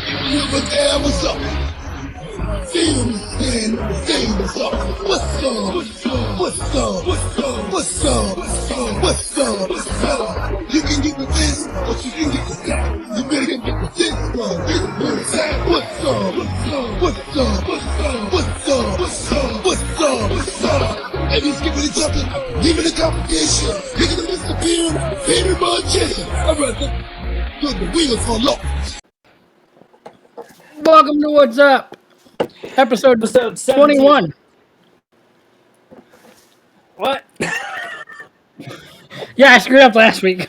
But there was up. Films and things up. What's up? What's up? What's up? What's up? What's up? What's up? What's up? You can get with this, but you can get with that. You better get with this one. This one's that. What's up? What's up? What's up? What's up? What's up? What's up? What's up? What's up? And he's giving each other, leaving the competition. Making them disappear. Favorite magician. I'd rather put the wheels fall off. Welcome to What's Up, episode 17. 21. What? Yeah, I screwed up last week.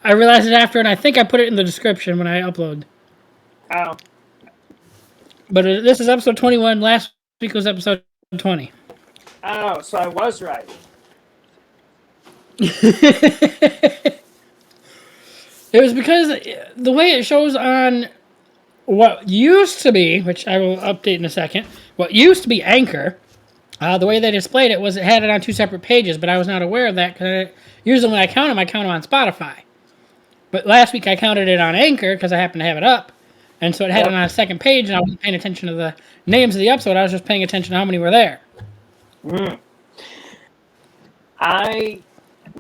I realized it after, and I think I put it in the description when I upload. Oh. But this is episode 21. Last week was episode 20. Oh, so I was right. It was because the way it shows on what used to be, which I will update in a second, what used to be Anchor, the way they displayed it was it had it on two separate pages, but I was not aware of that because usually when I count them on Spotify. But last week I counted it on Anchor because I happened to have it up, and so it had it on a second page, and I wasn't paying attention to the names of the episode. I was just paying attention to how many were there.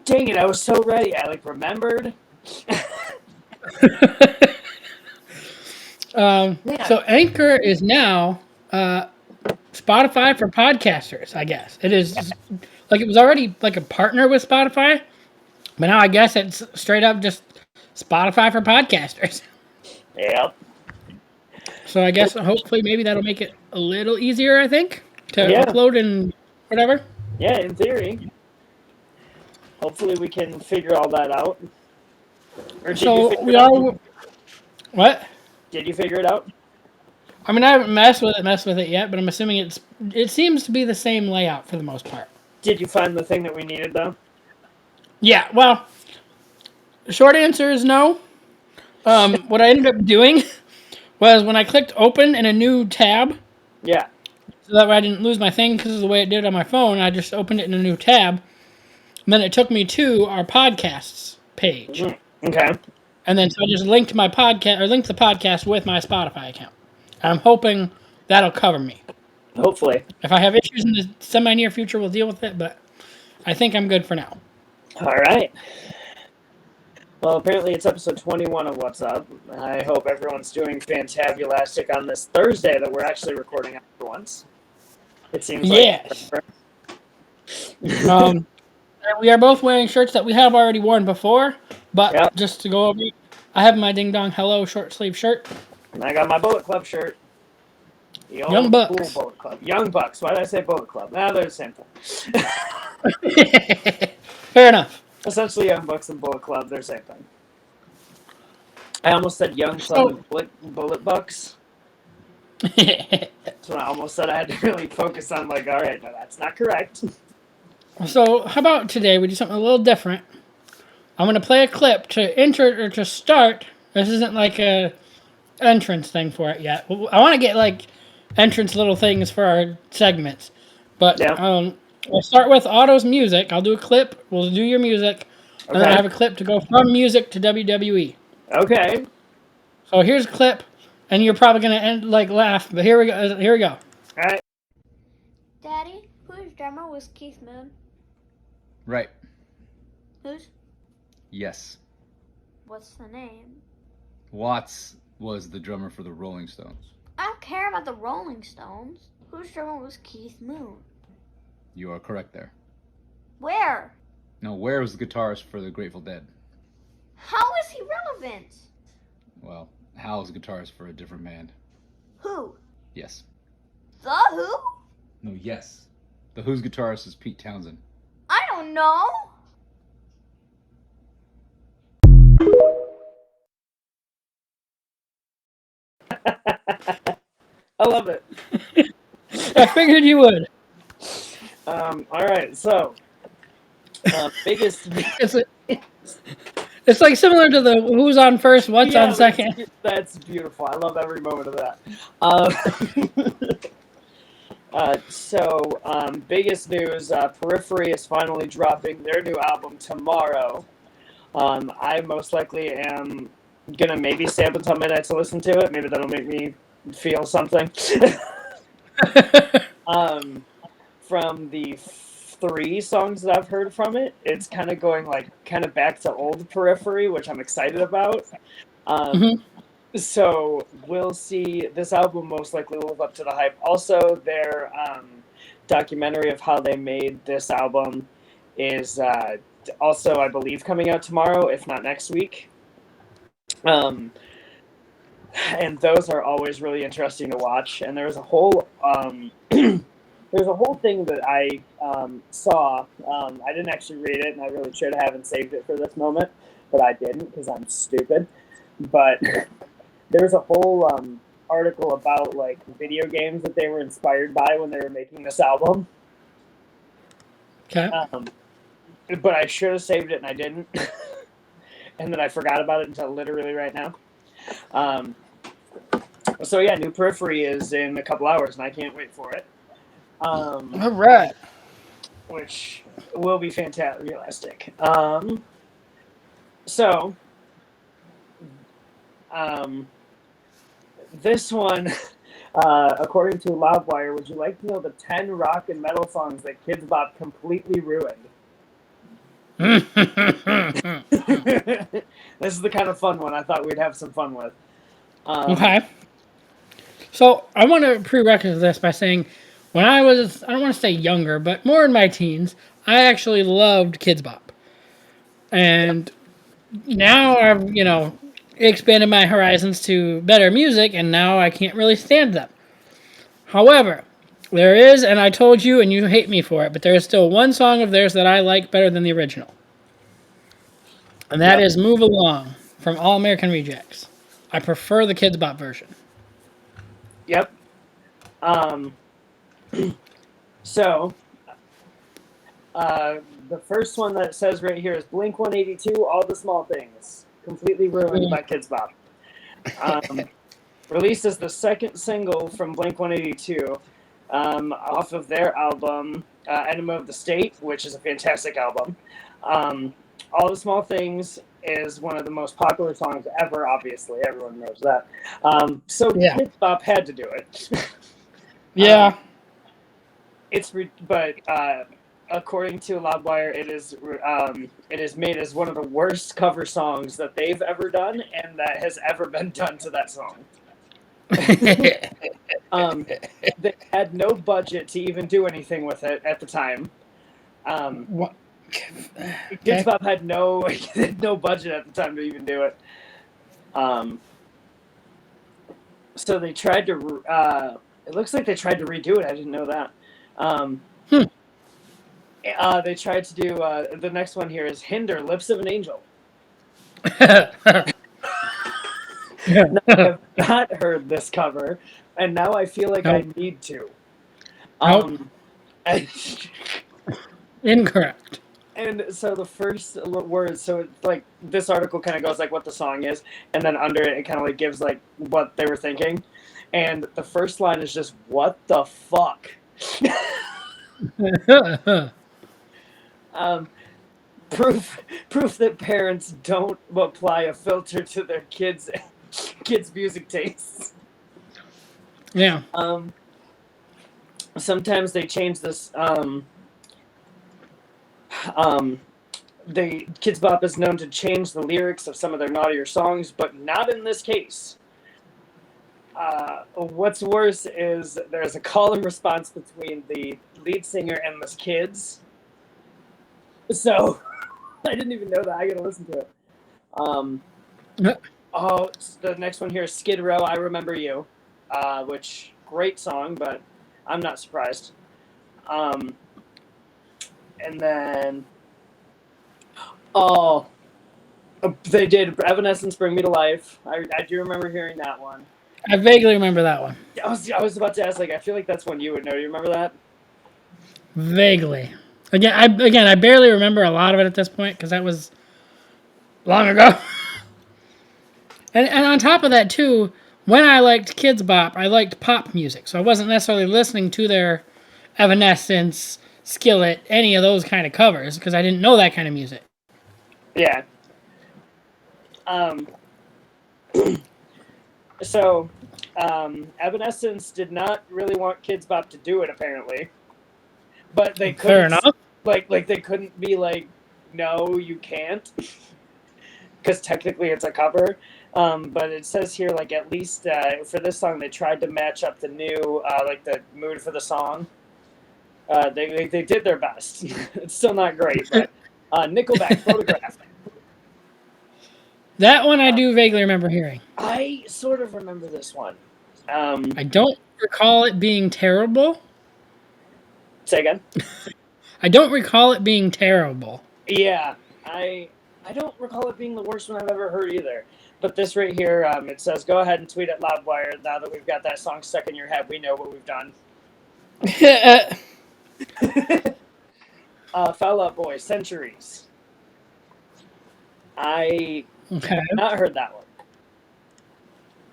Dang it, I was so ready. I remembered. So Anchor is now Spotify for podcasters, I guess. It is it was already like a partner with Spotify, but now I guess it's straight up just Spotify for podcasters. Yep. So I guess hopefully maybe that'll make it a little easier, I think, to upload and whatever. Yeah, in theory. Hopefully we can figure all that out. Or did you figure it out? What? Did you figure it out? I mean, I haven't messed with it yet, but I'm assuming it seems to be the same layout for the most part. Did you find the thing that we needed, though? Yeah, well, the short answer is no. What I ended up doing was when I clicked open in a new tab, Yeah. so that way I didn't lose my thing because of the way it did on my phone, I just opened it in a new tab, and then it took me to our podcasts page. Okay. And then so I just linked the podcast with my Spotify account. I'm hoping that'll cover me. Hopefully. If I have issues in the semi-near future, we'll deal with it, but I think I'm good for now. All right. Well, apparently it's episode 21 of What's Up. I hope everyone's doing fantabulastic on this Thursday that we're actually recording on for once. It seems like. Yes. We are both wearing shirts that we have already worn before, but just to go over, I have my Ding Dong Hello short sleeve shirt. And I got my Bullet Club shirt. The old Young Bucks. Bullet Club. Young Bucks. Why did I say Bullet Club? Nah, they're the same thing. Fair enough. Essentially, Young Bucks and Bullet Club, they're the same thing. I almost said Young Club and Bullet Bucks. So I almost said I had to really focus on, all right, no, that's not correct. So, how about today we do something a little different? I'm going to play a clip to enter or to start. This isn't like a entrance thing for it yet. I want to get entrance little things for our segments. But we'll start with Otto's music. I'll do a clip. We'll do your music. Okay. And then I have a clip to go from music to WWE. Okay. So here's a clip, and you're probably going to laugh, but here we go. All right. Daddy, whose drummer was Keith Moon? Right. Whose? Yes. What's the name? Watts was the drummer for the Rolling Stones. I don't care about the Rolling Stones. Whose drummer was Keith Moon? You are correct there. Where? No, Where was the guitarist for the Grateful Dead? How is he relevant? Well, Hal is the guitarist for a different band. Who? Yes. The Who? No, yes. The Who's guitarist is Pete Townsend. I don't know. I love it. I figured you would. All right, so biggest. It's similar to the who's on first, what's on second. That's beautiful. I love every moment of that. Biggest news: Periphery is finally dropping their new album tomorrow. I most likely am gonna maybe stay up until midnight to listen to it. Maybe that'll make me feel something. From the 3 songs that I've heard from it, it's kind of going like kind of back to old Periphery, which I'm excited about. Mhm. So we'll see. This album most likely will live up to the hype. Also, their documentary of how they made this album is also, I believe, coming out tomorrow, if not next week. And those are always really interesting to watch. And there's a whole there's a whole thing that I saw. I didn't actually read it, and I really should have and saved it for this moment, but I didn't because I'm stupid. But there's a whole article about like video games that they were inspired by when they were making this album. Okay. But I should have saved it and I didn't. And then I forgot about it until literally right now. So yeah, New Periphery is in a couple hours and I can't wait for it. All right. Which will be fantastic. So this one, according to Loudwire, would you like to know the 10 rock and metal songs that Kids Bop completely ruined? This is the kind of fun one I thought we'd have some fun with. Okay. So I want to prerequisite this by saying, when I was, I don't want to say younger, but more in my teens, I actually loved Kids Bop. And now I've, expanded my horizons to better music, and now I can't really stand them. However, there is, and I told you, and you hate me for it, but there is still one song of theirs that I like better than the original. And that is Move Along from All American Rejects. I prefer the Kids Bop version. Yep. So, the first one that it says right here is Blink-182, All the Small Things. Completely ruined by Kids Bop. Released as the second single from Blink-182 off of their album, Enema of the State, which is a fantastic album. All the Small Things is one of the most popular songs ever, obviously. Everyone knows that. So Yeah. Kids Bop had to do it. Yeah. But according to Loudwire, it is made as one of the worst cover songs that they've ever done, and that has ever been done to that song. They had no budget to even do anything with it at the time. What? Kids Bop had no budget at the time to even do it. So they tried to. It looks like they tried to redo it. I didn't know that. They tried to do the next one here is Hinder, Lips of an Angel. Now, I have not heard this cover, and now I feel like I need to. Incorrect. And so the first words, so it's like this article kind of goes like what the song is, and then under it, it kind of like gives like what they were thinking. And the first line is just, what the fuck? Proof that parents don't apply a filter to their kids' music tastes. Yeah. Sometimes they change this. The Kids Bop is known to change the lyrics of some of their naughtier songs, but not in this case. What's worse is there's a call and response between the lead singer and the kids. So I didn't even know that. I gotta listen to it. The next one here is Skid Row, I Remember You, which great song, but I'm not surprised. And then they did Evanescence, Bring Me to Life. I do remember hearing that one. I vaguely remember that one. I was about to ask, like, I feel like that's one you would know. Do you remember that? Vaguely. Again, I barely remember a lot of it at this point because that was long ago. and on top of that too, when I liked Kids Bop, I liked pop music, so I wasn't necessarily listening to their Evanescence, Skillet, any of those kind of covers because I didn't know that kind of music. Yeah. So, Evanescence did not really want Kids Bop to do it, apparently, but they couldn't. Fair enough. Like they couldn't be like, no, you can't, because technically it's a cover. But it says here, like, at least for this song, they tried to match up the new, like, the mood for the song. They did their best. It's still not great, but Nickelback, Photograph. That one I do vaguely remember hearing. I sort of remember this one. I don't recall it being terrible. Say again? I don't recall it being terrible. Yeah, I don't recall it being the worst one I've ever heard either. But this right here, it says, go ahead and tweet at Loudwire. Now that we've got that song stuck in your head, we know what we've done. Fall Out Boy, Centuries. I Okay. have not heard that one.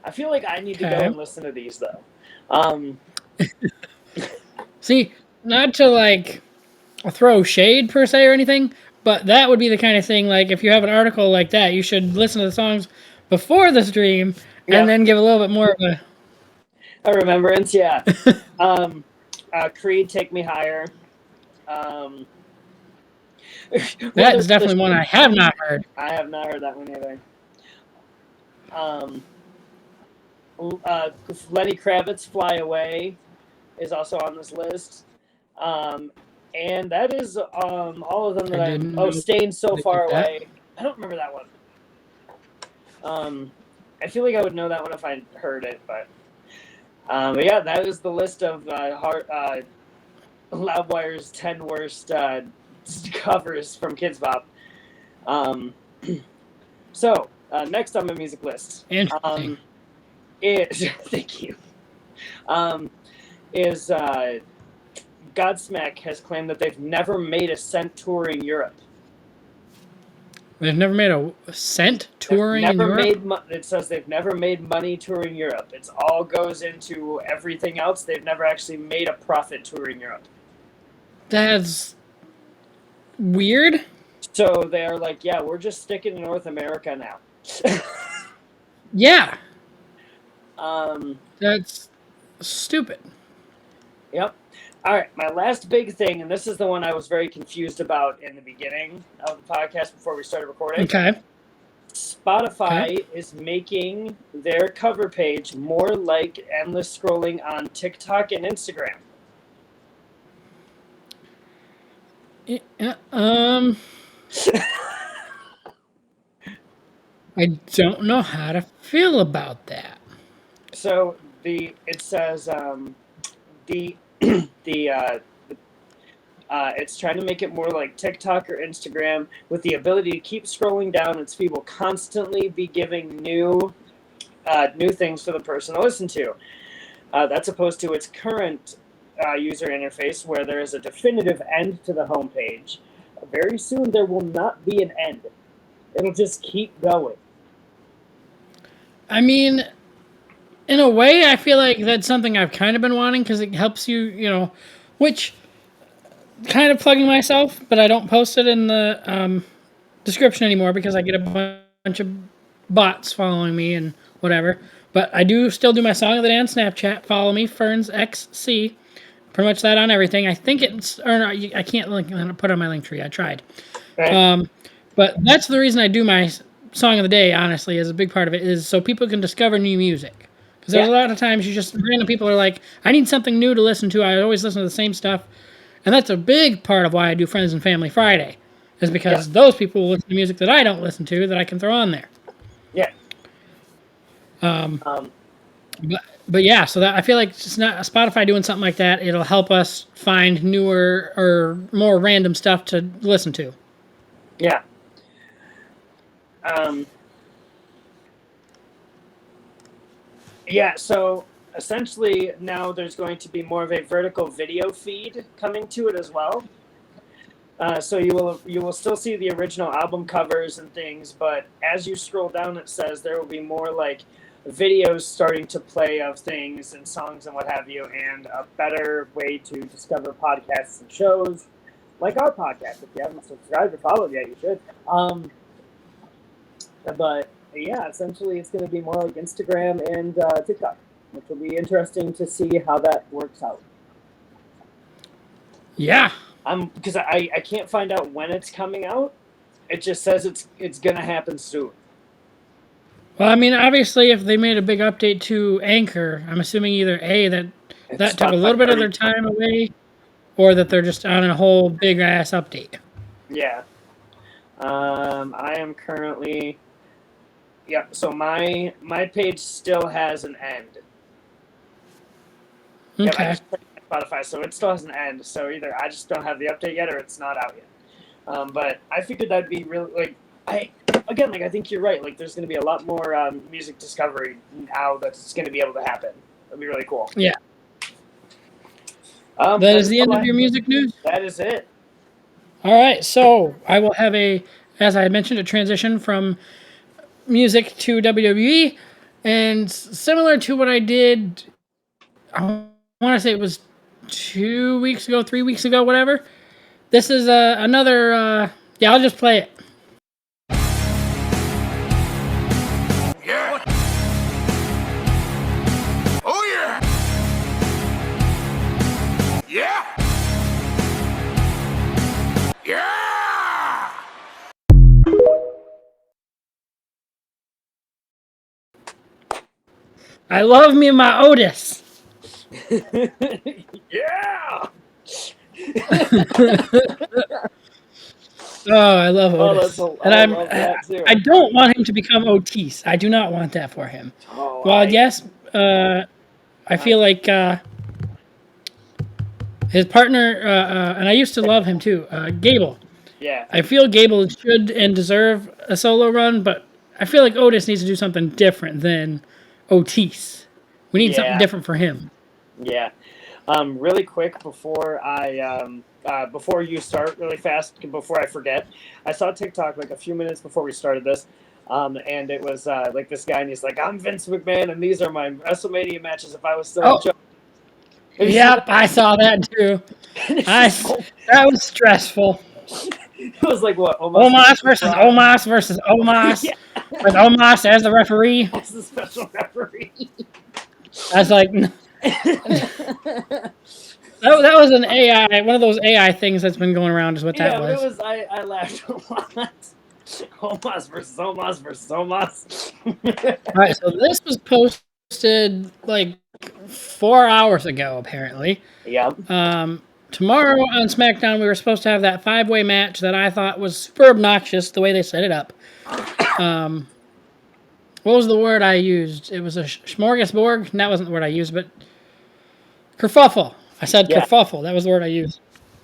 I feel like I need to go Okay. and listen to these, though. See, not to like throw shade per se or anything, but that would be the kind of thing, like, if you have an article like that, you should listen to the songs before the stream Yeah. and then give a little bit more of A remembrance, yeah. Creed, Take Me Higher. That's definitely one I have not heard. I have not heard that one either. Lenny Kravitz, Fly Away, is also on this list. And that is all of them that I I... didn't Oh, know Staying So they Far did that. Away. I don't remember that one. I feel like I would know that one if I heard it, but yeah, that is the list of Loudwire's 10 worst covers from Kids Bop. So, next on my music list Interesting. is thank you. Is Godsmack has claimed that they've never made a cent touring Europe. They've never made a cent touring in Never Europe? made. It says they've never made money touring Europe. It's all goes into everything else. They've never actually made a profit touring Europe. That's weird. So they're like, yeah, we're just sticking to North America now. Yeah, um, that's stupid. Yep. All right, my last big thing, and this is the one I was very confused about in the beginning of the podcast before we started recording. Okay. Spotify is making their cover page more like endless scrolling on TikTok and Instagram. I don't know how to feel about that. So it says it's trying to make it more like TikTok or Instagram with the ability to keep scrolling down. Its feed will constantly be giving new things for the person to listen to. That's opposed to its current user interface where there is a definitive end to the homepage. Very soon there will not be an end. It'll just keep going. I mean, in a way, I feel like that's something I've kind of been wanting because it helps you, which kind of plugging myself, but I don't post it in the description anymore because I get a bunch of bots following me and whatever. But I do still do my Song of the Day on Snapchat. Follow me, Ferns XC. Pretty much that on everything. I think it's, or no, I can't put it on my link tree. I tried. Right. But that's the reason I do my Song of the Day, honestly, is a big part of it, is so people can discover new music. Because there's a lot of times random people are like, I need something new to listen to. I always listen to the same stuff. And that's a big part of why I do Friends and Family Friday, is because those people will listen to music that I don't listen to that I can throw on there. Yeah. But yeah, so that I feel like it's not Spotify doing something like that. It'll help us find newer or more random stuff to listen to. Yeah. Yeah, so essentially now there's going to be more of a vertical video feed coming to it as well. So you will still see the original album covers and things, but as you scroll down, it says there will be more like videos starting to play of things and songs and what have you, and a better way to discover podcasts and shows like our podcast. If you haven't subscribed or followed yet, you should. But yeah, essentially it's going to be more like Instagram and TikTok, which will be interesting to see how that works out. Yeah. Because I can't find out when it's coming out. It just says it's going to happen soon. Well, I mean, obviously, if they made a big update to Anchor, I'm assuming either A, that took a little bit of their time away, or that they're just on a whole big ass update. Yeah. I am currently. Yep. So my page still has an end. Yep, I Okay. just played Spotify, so it still has an end. So either I just don't have the update yet, or it's not out yet. But I figured that'd be really like I think you're right. Like, there's going to be a lot more music discovery now that's going to be able to happen. That'd be really cool. Yeah. That That is the end of your music news. That is it. All right. So I will have as I had mentioned, a transition from music to WWE, and similar to what I did. I want to say it was 2 weeks ago, 3 weeks ago, whatever. This is another. Yeah, I'll just play it. Yeah. Oh yeah. Yeah. Yeah. I love me my Otis. Yeah. Oh, I love Otis. And I love that too. I don't want him to become Otis. I do not want that for him. Oh, Well, yes, I feel like his partner, and I used to love him too, Gable. Yeah. I feel Gable should and deserve a solo run, but I feel like Otis needs to do something different than Otis. We need something Yeah. different for him. Yeah. Really quick before you start really fast, before I forget, I saw TikTok like a few minutes before we started this, and it was like this guy, and he's like, "I'm Vince McMahon, and these are my WrestleMania matches if I was still Oh. a joke." Yep, I saw that too. That was stressful. It was like what? Omos versus Omos versus Omos. Yeah. With Omos as the referee. That's the special referee. I was like, that was an AI, one of those AI things that's been going around, is what that was. It was. I laughed a lot. Omos versus Omos versus Omos. All right, so this was posted like 4 hours ago, apparently. Yep. Tomorrow on SmackDown, we were supposed to have that 5-way match that I thought was super obnoxious the way they set it up. What was the word I used? It was a smorgasbord. That wasn't the word I used, but kerfuffle. I said kerfuffle. That was the word I used.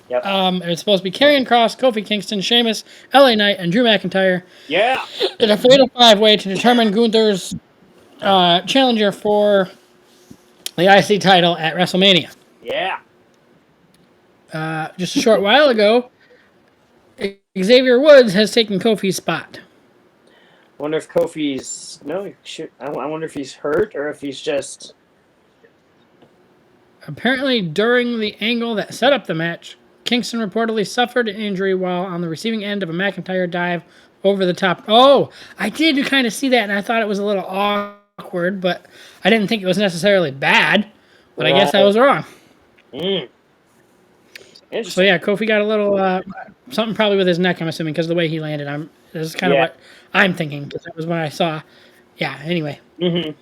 Yep. It was supposed to be Karrion Kross, Kofi Kingston, Sheamus, LA Knight, and Drew McIntyre Yeah. in a fatal 5-way to determine Gunther's challenger for the IC title at WrestleMania. Yeah. Just a short while ago, Xavier Woods has taken Kofi's spot. Wonder if Kofi's I wonder if he's hurt or if he's just. Apparently, during the angle that set up the match, Kingston reportedly suffered an injury while on the receiving end of a McIntyre dive over the top. Oh, I did kind of see that, and I thought it was a little awkward, but I didn't think it was necessarily bad. But I guess I was wrong. So yeah, Kofi got a little something probably with his neck. I'm assuming because of the way he landed. This is kind of what I'm thinking, because that was what I saw. Yeah. Anyway. Mm-hmm.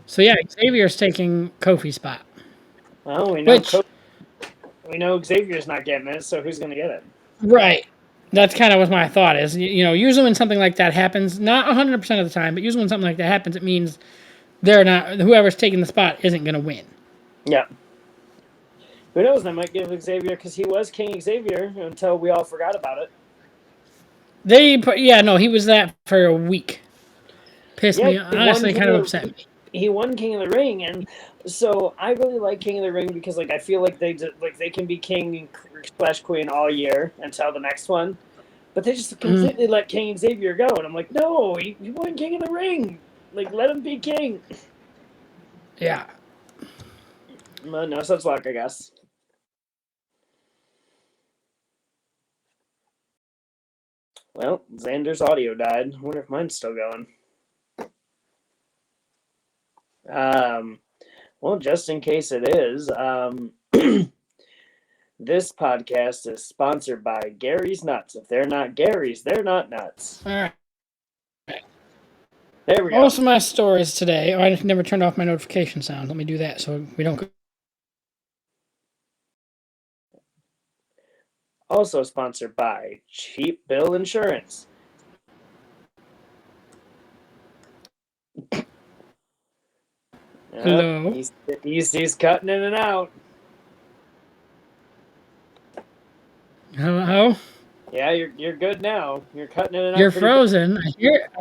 So yeah, Xavier's taking Kofi's spot. Well, we know Xavier's not getting it, so who's going to get it? Right. That's kind of what my thought is. Usually when something like that happens, not 100% of the time, but usually when something like that happens, it means whoever's taking the spot isn't going to win. Yeah. Who knows? They might give Xavier, because he was King Xavier until we all forgot about it. He was that for a week. Pissed me, honestly, kind of upset me. He won King of the Ring, and so I really like King of the Ring because I feel like they can be king / queen all year until the next one, but they just completely let King Xavier go, and I'm like, no, he won King of the Ring, let him be king. Yeah. No such luck, I guess. Well, Xander's audio died. I wonder if mine's still going. Well, just in case it is, this podcast is sponsored by Gary's Nuts. If they're not Gary's, they're not nuts. All right. There we go. Most of my stories today. Oh, I never turned off my notification sound. Let me do that so we don't. Also sponsored by Cheap Bill Insurance. Hello. He's cutting in and out. Hello. Yeah, you're good now. You're cutting in and out. You're pretty frozen. I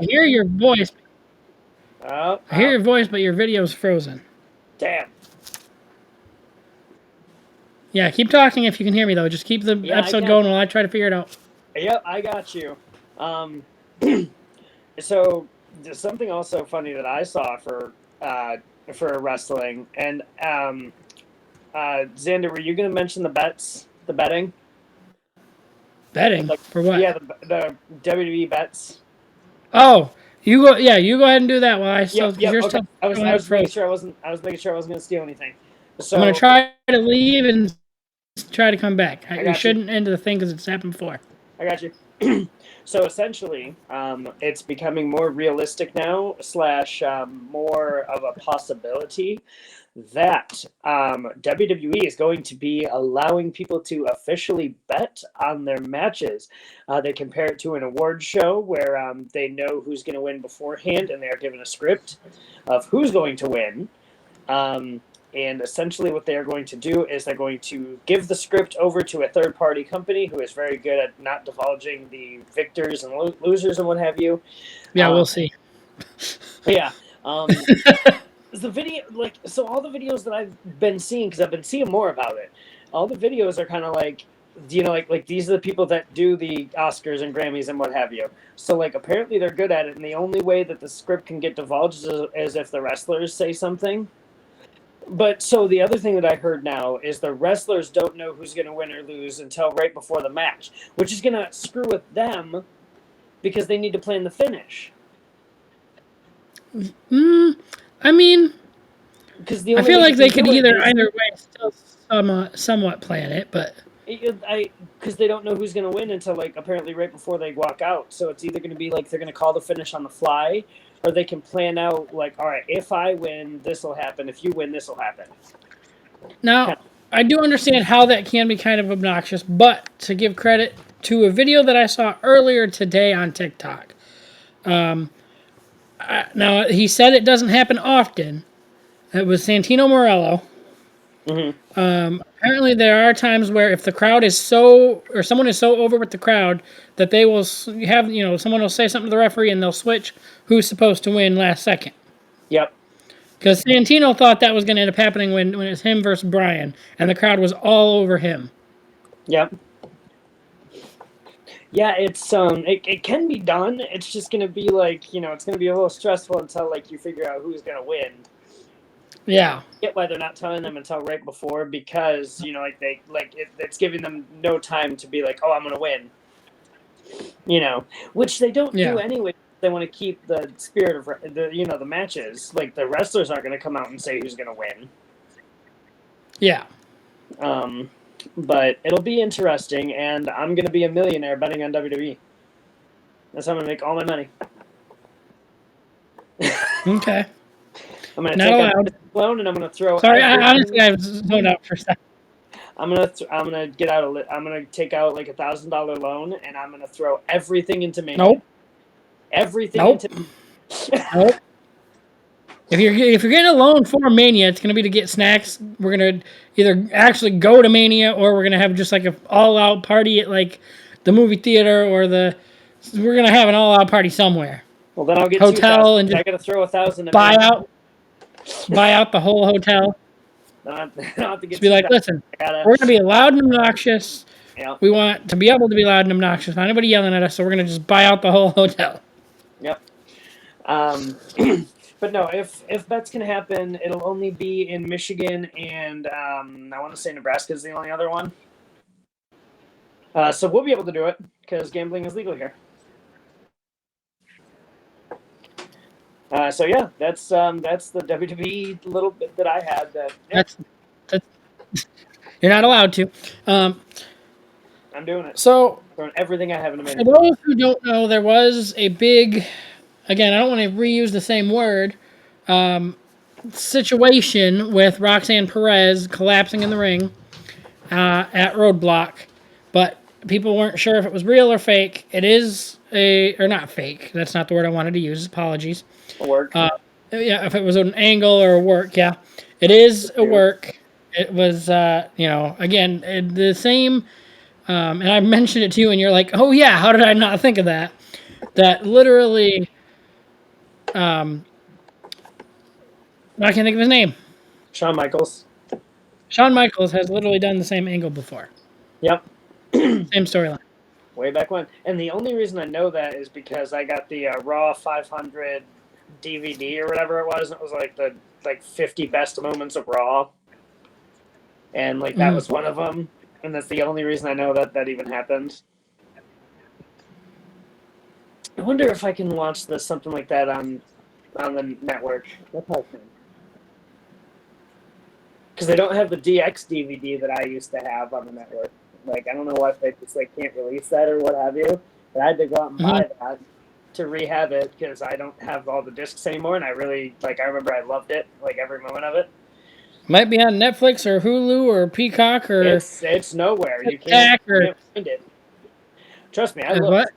hear your voice. good. Oh, I hear your voice, but your video's frozen. damn. Yeah, keep talking if you can hear me though. Just keep the Yeah, I episode can. going while I try to figure it out. Yep, I got you. So there's something also funny that I saw for wrestling, and Xander, were you going to mention the betting? Betting Like, for what? Yeah, the WWE bets. Oh, you go. Yeah, you go ahead and do that while I still. Yep. You're Okay. still. I was going making frozen. sure I wasn't. I was making sure I wasn't going to steal anything. So I'm gonna try to leave and try to come back. got We you. shouldn't end the thing because it's happened before. I got you. So essentially, it's becoming more realistic now, / more of a possibility that WWE is going to be allowing people to officially bet on their matches. They compare it to an award show where they know who's going to win beforehand, and they are given a script of who's going to win. And essentially what they are going to do is they're going to give the script over to a third-party company who is very good at not divulging the victors and losers and what have you. Yeah, we'll see. Yeah. The video, so all the videos that I've been seeing, because I've been seeing more about it, all the videos are kind of like, like these are the people that do the Oscars and Grammys and what have you. So, apparently they're good at it, and the only way that the script can get divulged is if the wrestlers say something. But so the other thing that I heard now is the wrestlers don't know who's going to win or lose until right before the match, which is going to screw with them because they need to plan the finish. I mean, Because I feel like they could either way still somewhat plan it, but because they don't know who's going to win until apparently right before they walk out. So it's either going to be they're going to call the finish on the fly, or they can plan out all right, if I win, this will happen. If you win, this will happen. now I do understand how that can be kind of obnoxious, but to give credit to a video that I saw earlier today on TikTok. Now he said it doesn't happen often. It was Santino Morello. Mm-hmm. Apparently, there are times where if the crowd is someone is so over with the crowd that they will have, someone will say something to the referee and they'll switch who's supposed to win last second. Yep. Because Santino thought that was going to end up happening when it was him versus Bryan, and the crowd was all over him. Yep. Yeah, it's it can be done. It's just gonna be it's gonna be a little stressful until you figure out who's gonna win. Yeah. Get why they're not telling them until right before, because it's giving them no time to be oh, I'm gonna win. Which they don't do anyway. They want to keep the spirit of the matches. The wrestlers aren't gonna come out and say who's gonna win. Yeah. But it'll be interesting, and I'm gonna be a millionaire betting on WWE. That's how I'm gonna make all my money. Okay. I'm gonna Not take allowed. a loan, and I'm gonna throw. Sorry, honestly, I was zoned out for a second. I'm gonna get out of. I'm gonna take out $1,000 loan, and I'm gonna throw everything into Mania. Nope. Everything Nope. into. Nope. If you're getting a loan for Mania, it's gonna be to get snacks. We're gonna either actually go to Mania, or we're gonna have just an all-out party at the movie theater, or we're gonna have an all-out party somewhere. Well, then I'll get hotel 2,000. and just I gotta throw 1,000. buy out the whole hotel. I don't have to get. Just be like, listen, we're gonna be loud and obnoxious. Yep. We want to be able to be loud and obnoxious. Not anybody yelling at us, so we're gonna just buy out the whole hotel. Yep. But no, if bets can happen, it'll only be in Michigan and I want to say Nebraska is the only other one. So we'll be able to do it because gambling is legal here. So yeah, that's the WWE little bit that I had. That yeah, That's you're not allowed to. Um, I'm doing it. so Throwing everything I have in a for minute. those who don't know, there was a big, again, I don't want to reuse the same word, situation with Roxanne Perez collapsing in the ring at Roadblock, but people weren't sure if it was real or fake. It is or not fake. That's not the word I wanted to use. Apologies. Work. Yeah, if it was an angle or a work, yeah, it is a work. It was, again, the same. And I mentioned it to you, and you're like, "Oh yeah, how did I not think of that?" That literally, I can't think of his name. Shawn Michaels. Shawn Michaels has literally done the same angle before, Yep. same storyline. Way back when. And the only reason I know that is because I got the Raw 500 DVD or whatever it was. And it was like the 50 best moments of Raw, and like that was one of them. And that's the only reason I know that even happened. I wonder if I can launch this something like that on the network. That's how I can. Because they don't have the DX DVD that I used to have on the network. Like I don't know why they just like can't release that or what have you. But I had to go out and buy that to rehab it because I don't have all the discs anymore, and I really like. I remember I loved it, like every moment of it. Might be on Netflix or Hulu or Peacock or It's nowhere. You can't find it. Trust me, I looked. what?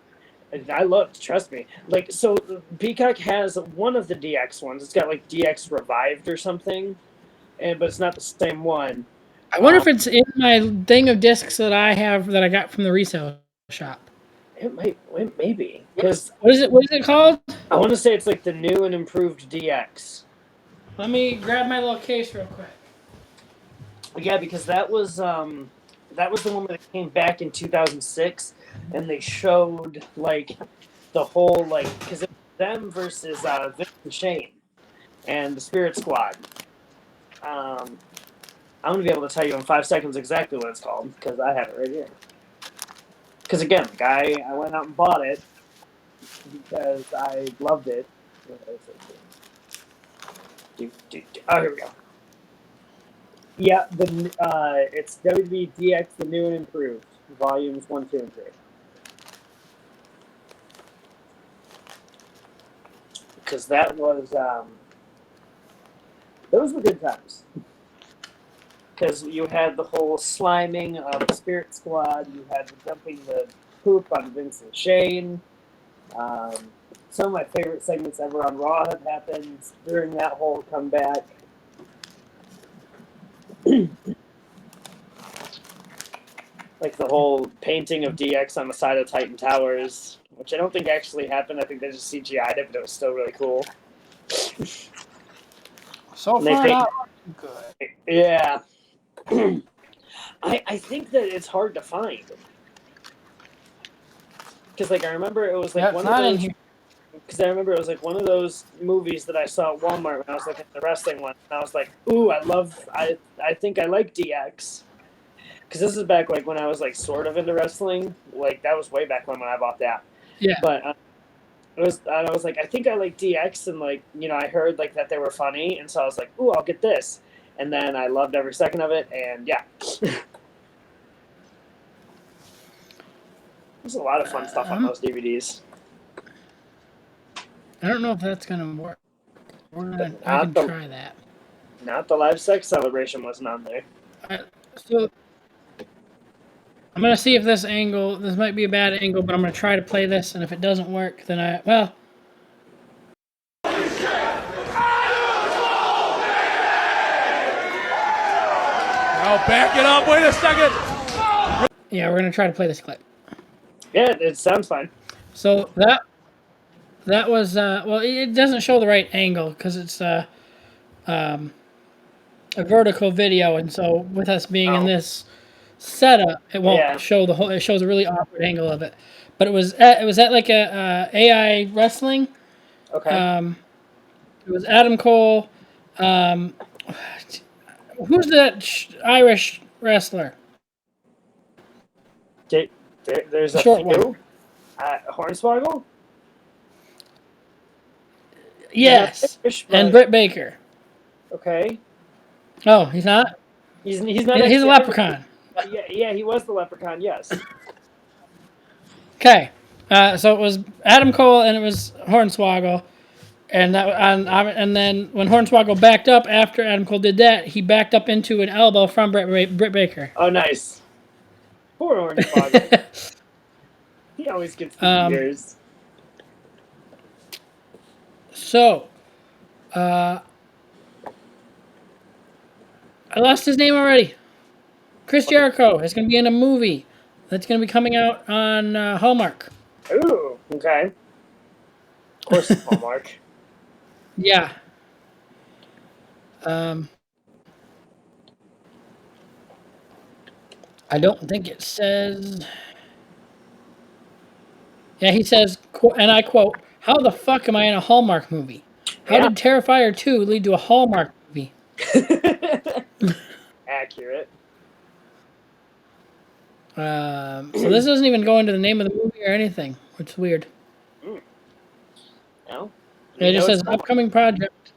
I looked. Trust me. Like so, Peacock has one of the DX ones. It's got like DX Revived or something, but it's not the same one. I wonder if it's in my thing of discs that I have that I got from the resale shop. It may be because What is it? What is it called? I want to say it's like the new and improved DX. Let me grab my little case real quick. Yeah, because that was the one that came back in 2006, and they showed like the whole like because it was them versus Vince and Shane and the Spirit Squad. I'm gonna be able to tell you in 5 seconds exactly what it's called because I have it right here. Because again, the guy I went out and bought it because I loved it. Oh, here we go. Yeah, it's WWE DX, the new and improved, volumes 1, 2, and 3. Because those were good times. Because you had the whole sliming of the Spirit Squad, you had the dumping the poop on Vince and Shane. Some of my favorite segments ever on Raw have happened during that whole comeback. Like the whole painting of DX on the side of Titan Towers, which I don't think actually happened. I think they just CGI'd it, but it was still really cool. So far, not good. Yeah. I think that it's hard to find. Because like I remember it was like one of those. Because I remember it was like one of those movies that I saw at Walmart when I was looking at the wrestling one, and I was like, "Ooh, I think I like DX." Because this is back like when I was like sort of into wrestling. Like that was way back when I bought that. Yeah. But I was like, I think I like DX, and like I heard like that they were funny, and so I was like, "Ooh, I'll get this." And then I loved every second of it, and yeah. There's a lot of fun stuff on those DVDs. I don't know if that's gonna work. I can try that. Not the live sex celebration wasn't on there. So I'm gonna see if this angle. This might be a bad angle, but I'm gonna try to play this, and if it doesn't work, then well. Now back it up. Wait a second. Yeah, we're gonna try to play this clip. Yeah, it sounds fine. So that was well, it doesn't show the right angle because it's a vertical video, and so with us being in this setup, it won't show the whole. It shows a really awkward angle of it. But it was at like a AI wrestling. Okay. It was Adam Cole. Who's that Irish wrestler? There's a short few. one. Hornswoggle? Yes, Fish, and but- Britt Baker. Okay. Oh, he's not. He's not. He's a actually- leprechaun. Yeah, he was the leprechaun. Yes. Okay, so it was Adam Cole and it was Hornswoggle, and and then when Hornswoggle backed up after Adam Cole did that, he backed up into an elbow from Britt Baker. Oh, nice. Poor Orange Fogger. He always gets the years. So, I lost his name already. Chris Jericho is going to be in a movie that's going to be coming out on Hallmark. Ooh, okay. Of course, it's Hallmark. Yeah. I don't think it says. Yeah, he says, and I quote, "How the fuck am I in a Hallmark movie? How Yeah. did Terrifier 2 lead to a Hallmark movie?" Accurate. So this doesn't even go into the name of the movie or anything, which is weird. No. It just know says it's Hallmark. upcoming project.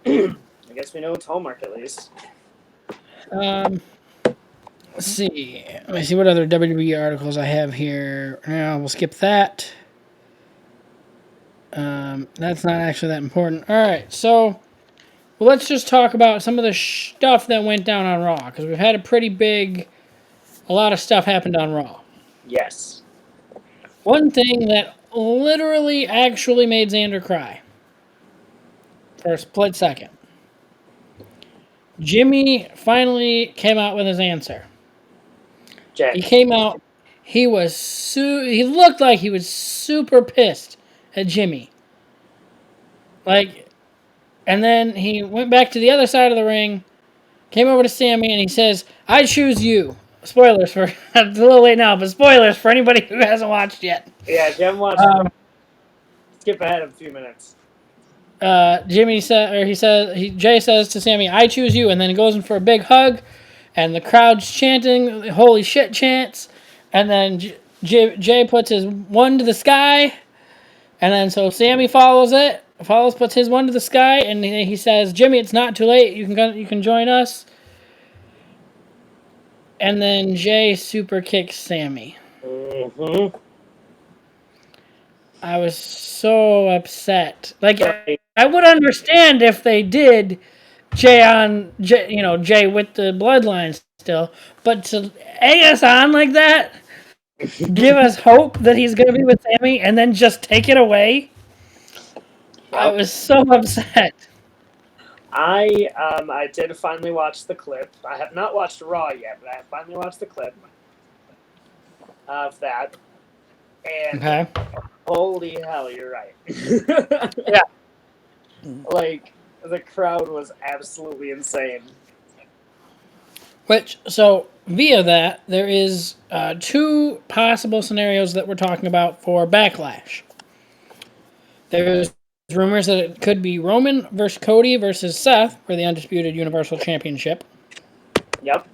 I guess we know it's Hallmark at least. Let's see. Let me see what other WWE articles I have here. We'll skip that. That's not actually that important. All right, so let's just talk about some of the stuff that went down on Raw because we've had a lot of stuff happened on Raw. Yes. One thing that literally actually made Xander cry for a split second. Jimmy finally came out with his answer. Jack. He came out. He was he looked like he was super pissed at Jimmy. And then he went back to the other side of the ring, came over to Sammy, and he says, "I choose you." Spoilers for it's a little late now, but spoilers for anybody who hasn't watched yet. Yeah, if you haven't watched skip ahead of a few minutes. Jay says to Sammy, "I choose you," and then he goes in for a big hug, and the crowd's chanting "Holy shit" chants, and then Jay puts his one to the sky, and then so Sammy puts his one to the sky, and he says, "Jimmy, it's not too late. You can join us." And then Jay super kicks Sammy. Mm-hmm. I was so upset. I would understand if they did Jay with the bloodline still, but to egg us on like that, give us hope that he's going to be with Sammy, and then just take it away. I was so upset. I did finally watch the clip. I have not watched Raw yet, but I have finally watched the clip of that. And Okay. holy hell, you're right. Yeah. Like, the crowd was absolutely insane. So via that, there is two possible scenarios that we're talking about for Backlash. There's rumors that it could be Roman versus Cody versus Seth for the Undisputed Universal Championship. Yep.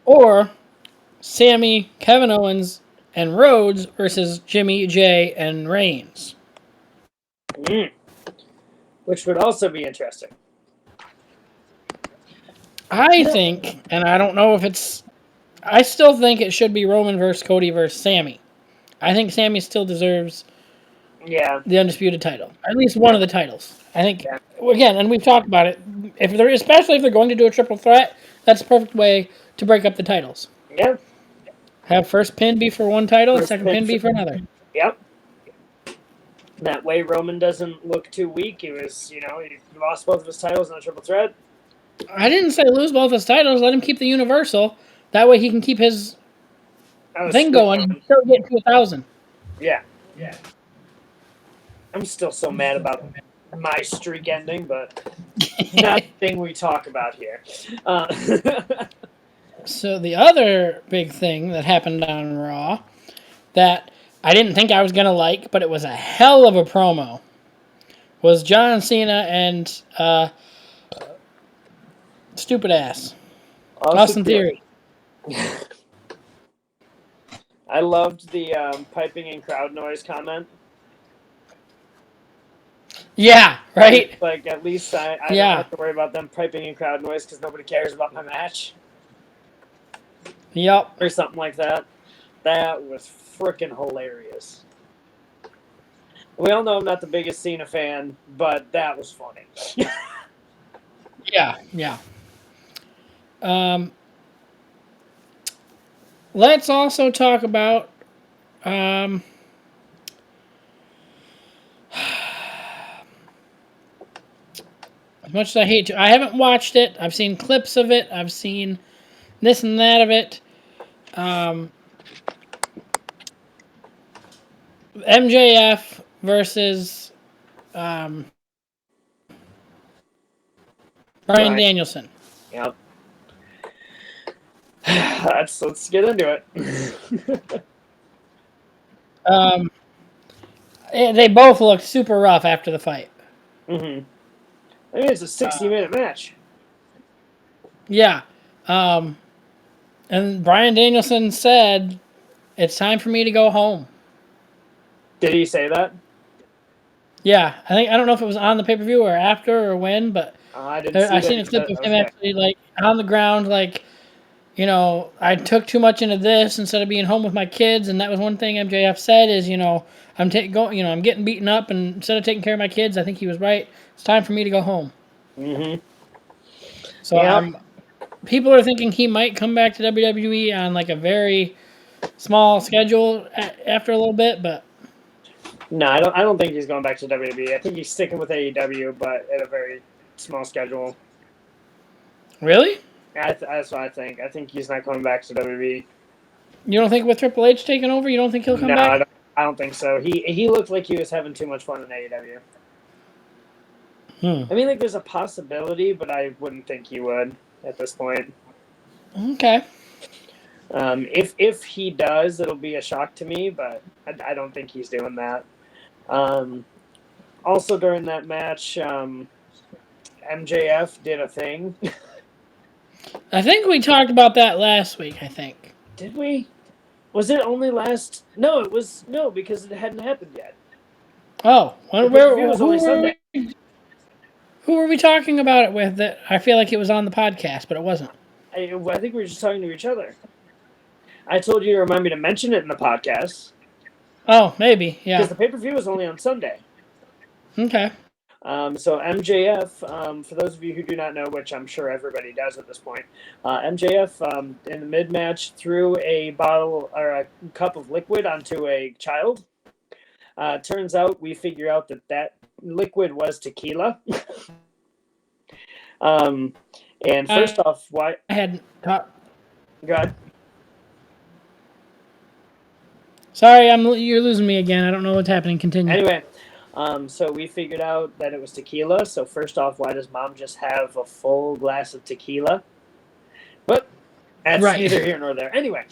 Or Sammy, Kevin Owens, and Rhodes versus Jimmy, Jay, and Reigns. Which would also be interesting. I think, and I don't know if it's... I still think it should be Roman versus Cody versus Sammy. I think Sammy still deserves the Undisputed title. At least one of the titles. I think, again, and we've talked about it, especially if they're going to do a triple threat, that's the perfect way to break up the titles. Yeah. Have first pin be for one title, second pin be for another. Yep. That way Roman doesn't look too weak. He lost both of his titles in a triple threat. I didn't say lose both his titles. Let him keep the Universal. That way he can keep his thing going and still get to 1,000. Yeah. I'm still so mad about my streak ending, but not the thing we talk about here. So the other big thing that happened on Raw that I didn't think I was going to like, but it was a hell of a promo, was John Cena and stupid ass Austin Theory. I loved the piping and crowd noise comment. Yeah, right? Like, at least I don't Yeah. have to worry about them piping in crowd noise because nobody cares about my match Yep. or something like that. That was freaking hilarious. We all know I'm not the biggest Cena fan, but that was funny. Yeah, yeah. Um, let's also talk about um, as much as I hate to, I haven't watched it. I've seen clips of it. I've seen this and that of it. Um, MJF versus um, Brian Right. Danielson. Yep. Let's get into it. Um, they both looked super rough after the fight. Mm-hmm. I mean, it's a 60-minute match. Yeah. And Brian Danielson said, "It's time for me to go home." Did he say that? Yeah, I don't know if it was on the pay per view or after or when, but I didn't see I that. seen a clip of him Okay. actually like on the ground, like, you know, I took too much into this instead of being home with my kids, and that was one thing MJF said is, you know, I'm getting beaten up, and instead of taking care of my kids, I think he was right. It's time for me to go home. Mm-hmm. So Yep. people are thinking he might come back to WWE on like a very small schedule after a little bit, but No, I don't think he's going back to WWE. I think he's sticking with AEW, but at a very small schedule. really, That's what I think. I think he's not coming back to WWE. you don't think with Triple H taking over, you don't think he'll come No, back? I don't think so. He looked like he was having too much fun in AEW. I mean, like, there's a possibility, but I wouldn't think he would at this point. Okay. If he does, it'll be a shock to me, but I don't think he's doing that. Also, during that match, MJF did a thing. I think we talked about that last week. I think. Did we? Was it only last? No, it was no because it hadn't happened yet. Oh, The pay-per-view was only Sunday. who were we talking about it with? That I feel like it was on the podcast, but it wasn't. I think we were just talking to each other. I told you to remind me to mention it in the podcast Oh, maybe. Yeah. because the pay-per-view was only on Sunday. Okay. So MJF, for those of you who do not know, which I'm sure everybody does at this point, MJF in the mid-match threw a bottle or a cup of liquid onto a child. Turns out we figure out that liquid was tequila. And first off, why? I hadn't talked. God, Sorry, you're losing me again. I don't know what's happening. Continue. anyway, so we figured out that it was tequila. So first off, why does Mom just have a full glass of tequila? But that's Right. neither here nor there. Anyway,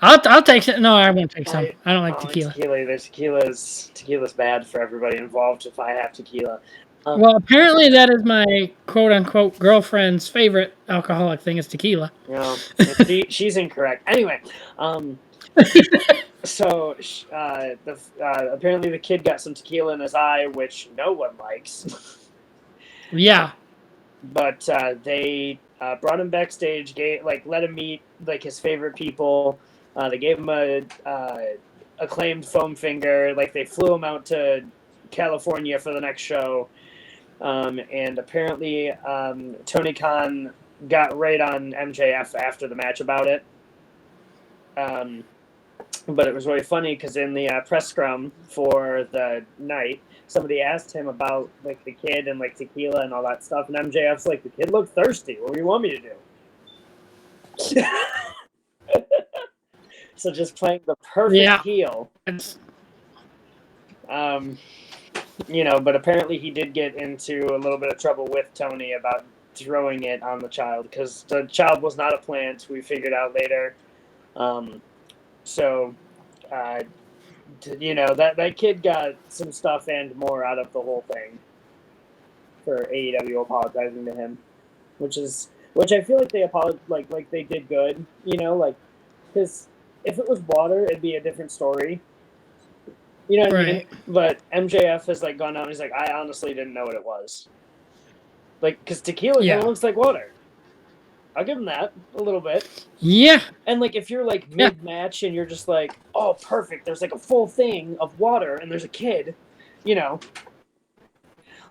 I'll take some. No, I won't take some. I don't like tequila. Tequila's bad for everybody involved. If I have tequila, Well, apparently that is my quote unquote girlfriend's favorite alcoholic thing is tequila. you know, she's incorrect. Anyway, so apparently the kid got some tequila in his eye, which no one likes. Yeah. But they brought him backstage, let him meet like his favorite people. They gave him a acclaimed foam finger. Like they flew him out to California for the next show. And apparently Tony Khan got right on MJF after the match about it. But it was really funny because in the press scrum for the night, somebody asked him about like the kid and like tequila and all that stuff, and MJF's like, "The kid looked thirsty. What do you want me to do?" So just playing the perfect heel. But apparently he did get into a little bit of trouble with Tony about throwing it on the child because the child was not a plant. We figured out later. That kid got some stuff and more out of the whole thing for AEW apologizing to him, which I feel like they like they did good, because if it was water, it'd be a different story. You know what I mean? Right. But MJF has like gone out and he's like, I honestly didn't know what it was. Like, because tequila kind Yeah. of looks like water. I'll give him that a little bit. Yeah. And like, if you're like Yeah. mid-match and you're just like, oh, perfect, there's like a full thing of water and there's a kid, you know,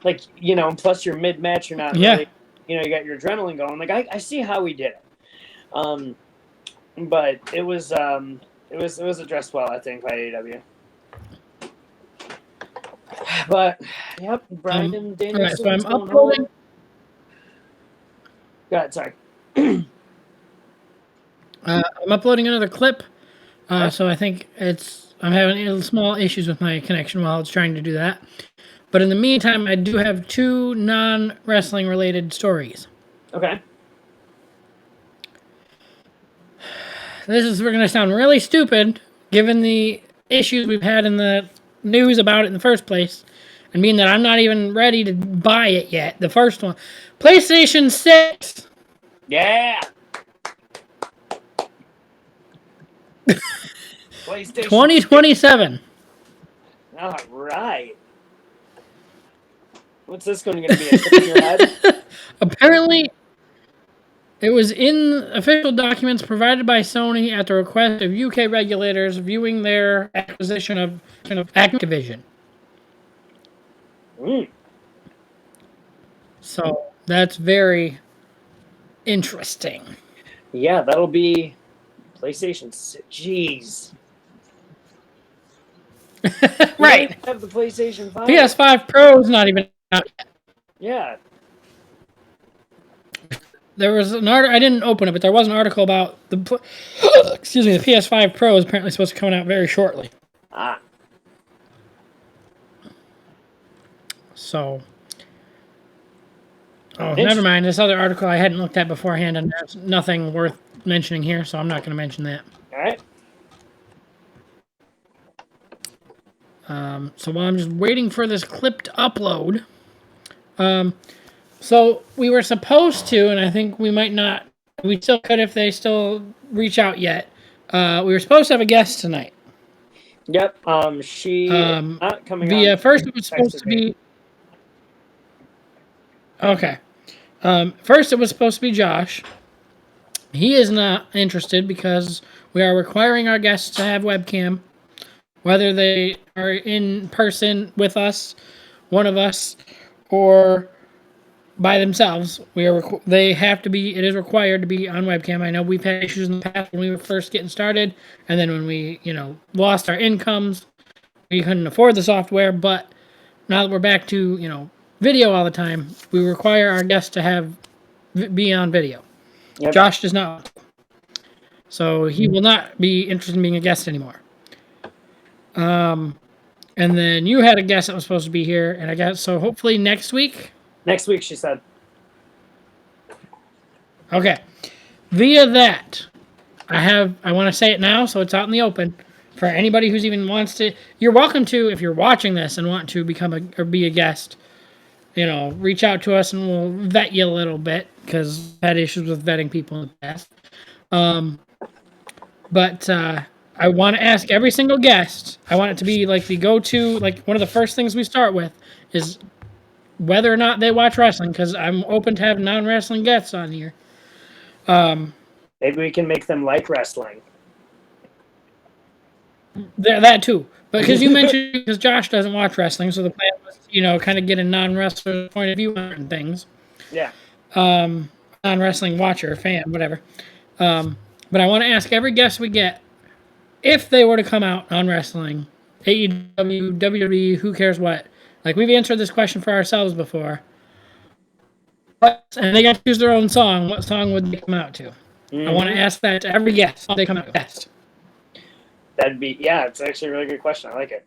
like, you know, and plus you're mid-match, you're not Yeah. really, you know, you got your adrenaline going. Like, I see how he did it. But it was addressed well, I think, by AEW. But yep, Brian All Danielson. right, so I'm going uploading. home. Go ahead, sorry. I'm uploading another clip. So I think I'm having small issues with my connection while it's trying to do that. But in the meantime, I do have 2 non-wrestling related stories. Okay. We're going to sound really stupid given the issues we've had in the news about it in the first place. And being that I'm not even ready to buy it yet. The first one. PlayStation 6. Yeah. PlayStation 2027. All right. What's this going to be? A tip in your head? Apparently, it was in official documents provided by Sony at the request of UK regulators viewing their acquisition of Activision. So that's very interesting. Yeah, that'll be PlayStation 6. Jeez. Right. We have the PlayStation 5. PS5 Pro's not even out yet. Yeah. There was an article, I didn't open it, but there was an article about the PS5 Pro is apparently supposed to come out very shortly. Ah. So, never mind. This other article I hadn't looked at beforehand, and there's nothing worth mentioning here, so I'm not going to mention that. All right. So while I'm just waiting for this clip to upload, so we were supposed to, and I think we might not, we still could if they still reach out yet. We were supposed to have a guest tonight. Yep. She not coming on. First it was supposed to be. Okay. First it was supposed to be Josh. He is not interested because we are requiring our guests to have webcam, whether they are in person with us, one of us, or by themselves. They have to be. It is required to be on webcam. I know we've had issues in the past when we were first getting started, and then when we, lost our incomes, we couldn't afford the software. But now that we're back to, video all the time, we require our guests to be on video. Yep. Josh does not, so he will not be interested in being a guest anymore. And then you had a guest that was supposed to be here, and I guess so. Hopefully next week. Next week, she said. Okay. Via that, I want to say it now so it's out in the open for anybody who's even wants to. You're welcome to, if you're watching this and want to or be a guest, reach out to us and we'll vet you a little bit because I've had issues with vetting people in the past. But I want to ask every single guest. I want it to be like the go-to, like one of the first things we start with is whether or not they watch wrestling, because I'm open to have non-wrestling guests on here. Maybe we can make them like wrestling. That too. But because you mentioned, because Josh doesn't watch wrestling, so the plan was, kind of get a non-wrestler point of view on things. Yeah. Non-wrestling watcher, fan, whatever. But I want to ask every guest we get, if they were to come out on wrestling, AEW, WWE, who cares what. Like, we've answered this question for ourselves before. And they got to choose their own song. What song would they come out to? Mm-hmm. I want to ask that to every guest. They come out best. That'd be, it's actually a really good question. I like it.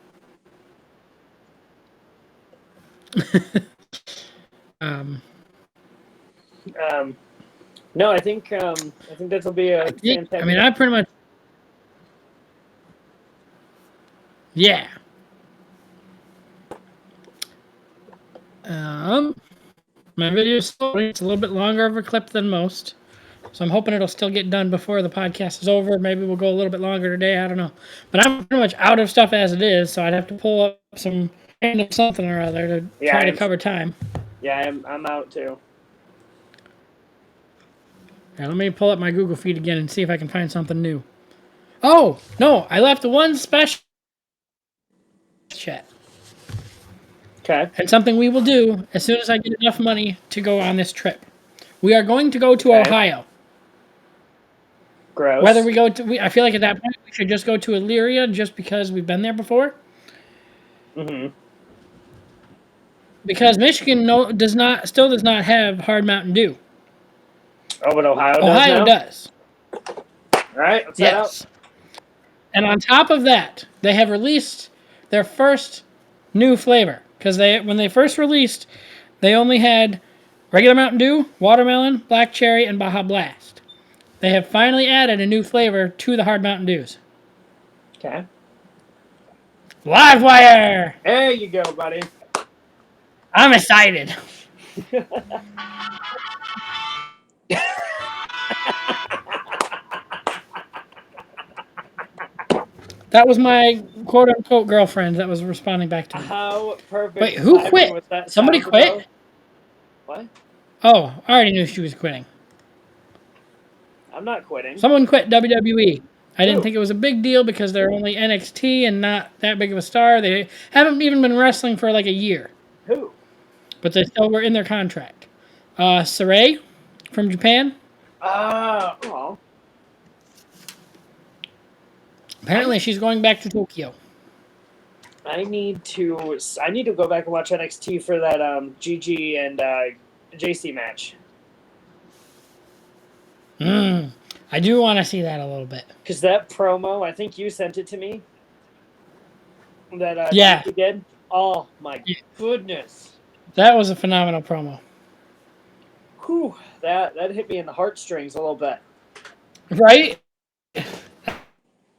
No, I think that'll be a fantastic. I mean, I pretty much. Yeah. My video is it's a little bit longer of a clip than most, So I'm hoping it'll still get done before the podcast is over. Maybe we'll go a little bit longer today. I don't know. But I'm pretty much out of stuff as it is, so I'd have to pull up some random something or other to try to cover time. Yeah, I'm out too. Yeah, let me pull up my Google feed again and see if I can find something new. Oh, no, I left one special chat. Okay. And something we will do as soon as I get enough money to go on this trip. We are going to go to Ohio. Gross. Whether we go to, I feel like at that point we should just go to Elyria just because we've been there before. Mm-hmm. Because Michigan still does not have hard Mountain Dew. Oh, but Ohio does. All right, let's head out. And on top of that, they have released their first new flavor. Because when they first released, they only had regular Mountain Dew, watermelon, black cherry, and Baja Blast. They have finally added a new flavor to the hard Mountain Dews. Okay. Livewire! There you go, buddy. I'm excited. That was my quote-unquote girlfriend that was responding back to me. How perfect. Wait, who quit? Was that Somebody sound quit? ago? What? Oh, I already knew she was quitting. I'm not quitting. Someone quit WWE. I didn't Who? think it was a big deal because they're only NXT and not that big of a star. They haven't even been wrestling for like a year. Who? But they still were in their contract. Sarai from Japan. Oh. Apparently she's going back to Tokyo. I need to go back and watch NXT for that GG and JC match. I do want to see that a little bit. Because that promo, I think you sent it to me. That Yeah. GG did. Oh my goodness. That was a phenomenal promo. Whew, that hit me in the heartstrings a little bit. Right?